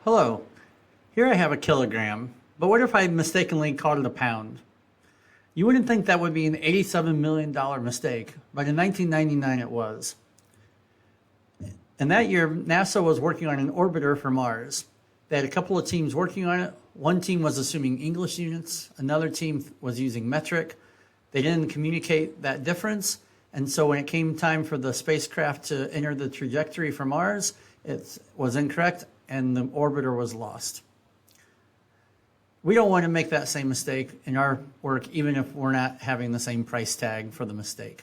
Hello, here I have a kilogram, but what if I mistakenly called it a pound? You wouldn't think that would be an $87 million mistake, but in 1999 it was. And that year, NASA was working on an orbiter for Mars. They had a couple of teams working on it. One team was assuming English units, another team was using metric. They didn't communicate that difference, and so when it came time for the spacecraft to enter the trajectory for Mars, it was incorrect and the orbiter was lost. We don't want to make that same mistake in our work, even if we're not having the same price tag for the mistake.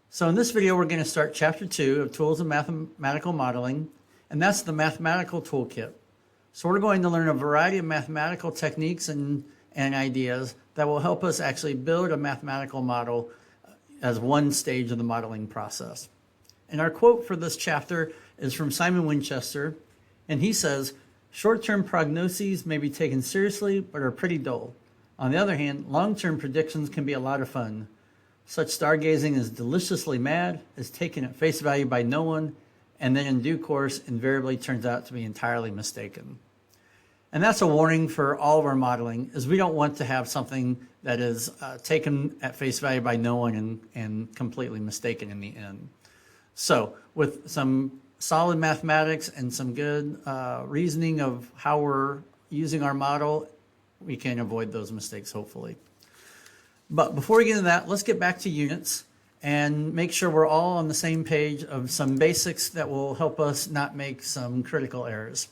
So in this video, we're going to start chapter 2 of Tools of Mathematical Modeling, and that's the mathematical toolkit. So we're going to learn a variety of mathematical techniques and ideas that will help us actually build a mathematical model as one stage of the modeling process. And our quote for this chapter is from Simon Winchester, and he says, "Short-term prognoses may be taken seriously, but are pretty dull. On the other hand, long-term predictions can be a lot of fun. Such stargazing is deliciously mad, is taken at face value by no one, and then in due course invariably turns out to be entirely mistaken." And that's a warning for all of our modeling, is we don't want to have something that is taken at face value by no one and completely mistaken in the end. So with some solid mathematics and some good reasoning of how we're using our model, we can avoid those mistakes, hopefully. But before we get into that, let's get back to units and make sure we're all on the same page of some basics that will help us not make some critical errors.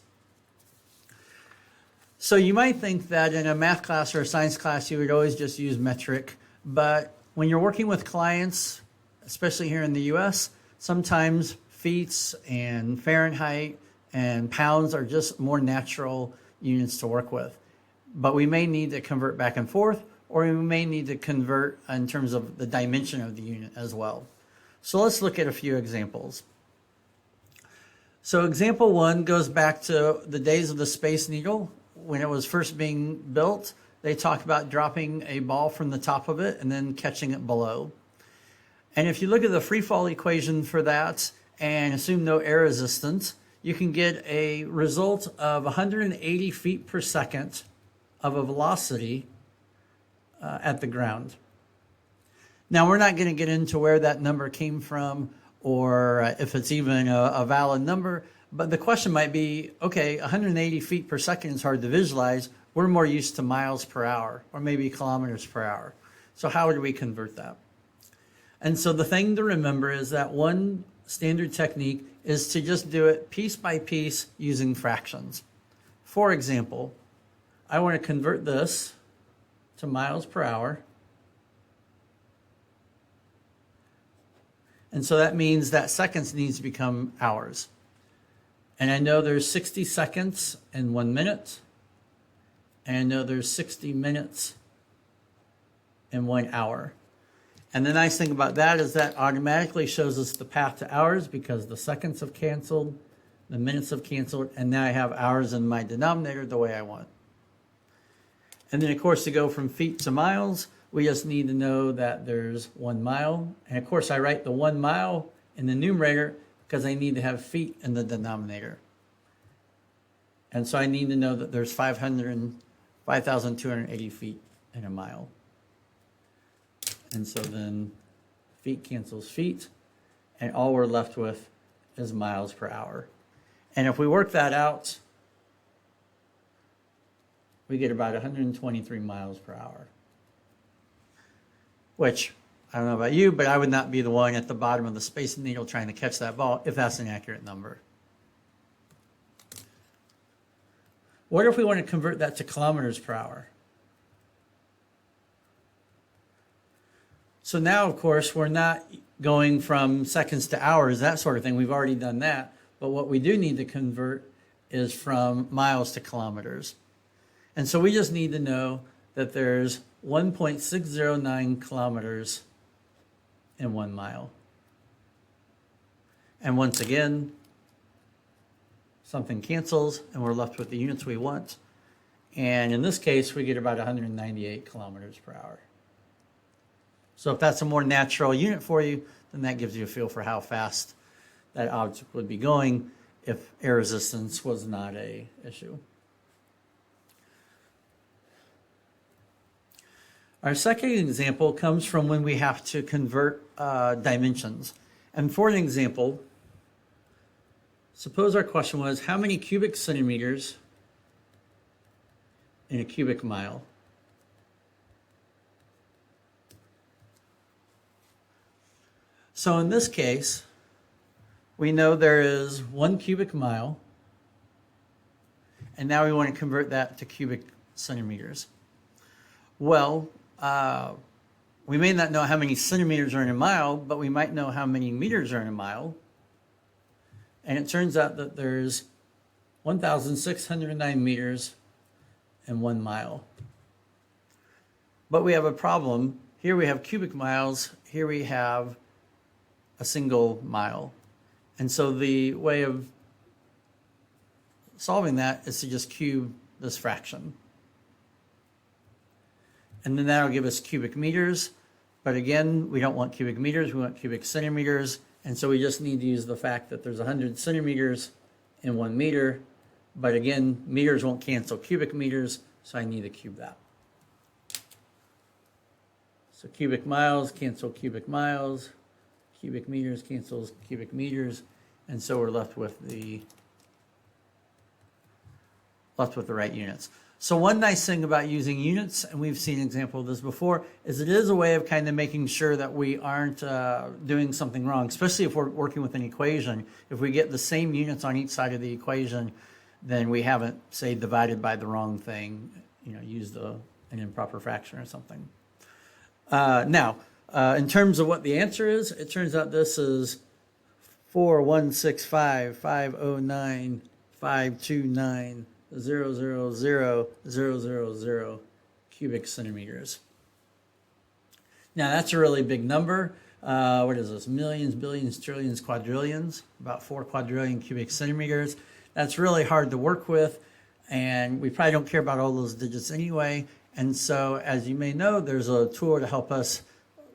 So you might think that in a math class or a science class, you would always just use metric. But when you're working with clients, especially here in the US, sometimes feet and Fahrenheit and pounds are just more natural units to work with. But we may need to convert back and forth, or we may need to convert in terms of the dimension of the unit as well. So let's look at a few examples. So example 1 goes back to the days of the Space Needle. When it was first being built, they talked about dropping a ball from the top of it and then catching it below. And if you look at the free fall equation for that and assume no air resistance, you can get a result of 180 feet per second of a velocity at the ground. Now, we're not going to get into where that number came from or if it's even a valid number, but the question might be, okay, 180 feet per second is hard to visualize. We're more used to miles per hour or maybe kilometers per hour. So how do we convert that? And so the thing to remember is that one standard technique is to just do it piece by piece using fractions. For example, I want to convert this to miles per hour. And so that means that seconds needs to become hours. And I know there's 60 seconds in 1 minute. And I know there's 60 minutes in 1 hour. And the nice thing about that is that automatically shows us the path to hours because the seconds have canceled, the minutes have canceled, and now I have hours in my denominator the way I want. And then, of course, to go from feet to miles, we just need to know that there's 1 mile. And, of course, I write the 1 mile in the numerator because I need to have feet in the denominator. And so I need to know that there's 5,280 feet in a mile. And so then feet cancels feet, and all we're left with is miles per hour. And if we work that out, we get about 123 miles per hour. Which, I don't know about you, but I would not be the one at the bottom of the Space Needle trying to catch that ball if that's an accurate number. What if we want to convert that to kilometers per hour? So now, of course, we're not going from seconds to hours, that sort of thing. We've already done that. But what we do need to convert is from miles to kilometers. And so we just need to know that there's 1.609 kilometers in 1 mile. And once again, something cancels and we're left with the units we want. And in this case, we get about 198 kilometers per hour. So if that's a more natural unit for you, then that gives you a feel for how fast that object would be going if air resistance was not an issue. Our second example comes from when we have to convert dimensions. And for an example, suppose our question was, how many cubic centimeters in a cubic mile? So in this case, we know there is 1 cubic mile, and now we want to convert that to cubic centimeters. Well, we may not know how many centimeters are in a mile, but we might know how many meters are in a mile. And it turns out that there's 1,609 meters in 1 mile. But we have a problem. Here we have cubic miles. Here we have a single mile. And so the way of solving that is to just cube this fraction. And then that'll give us cubic meters. But again, we don't want cubic meters, we want cubic centimeters. And so we just need to use the fact that there's 100 centimeters in 1 meter. But again, meters won't cancel cubic meters, so I need to cube that. So cubic miles cancel cubic miles, cubic meters cancels cubic meters, and so we're left with the right units. So one nice thing about using units, and we've seen an example of this before, is it is a way of kind of making sure that we aren't doing something wrong, especially if we're working with an equation. If we get the same units on each side of the equation, then we haven't, say, divided by the wrong thing, used an improper fraction or something. Now, in terms of what the answer is, it turns out this is 4,165,509,529,000,000 cubic centimeters. Now that's a really big number. What is this? Millions, billions, trillions, quadrillions, about 4 quadrillion cubic centimeters. That's really hard to work with, and we probably don't care about all those digits anyway. And so, as you may know, there's a tool to help us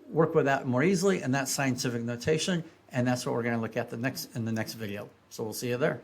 work with that more easily, and that's scientific notation, and that's what we're going to look at in the next video. So we'll see you there.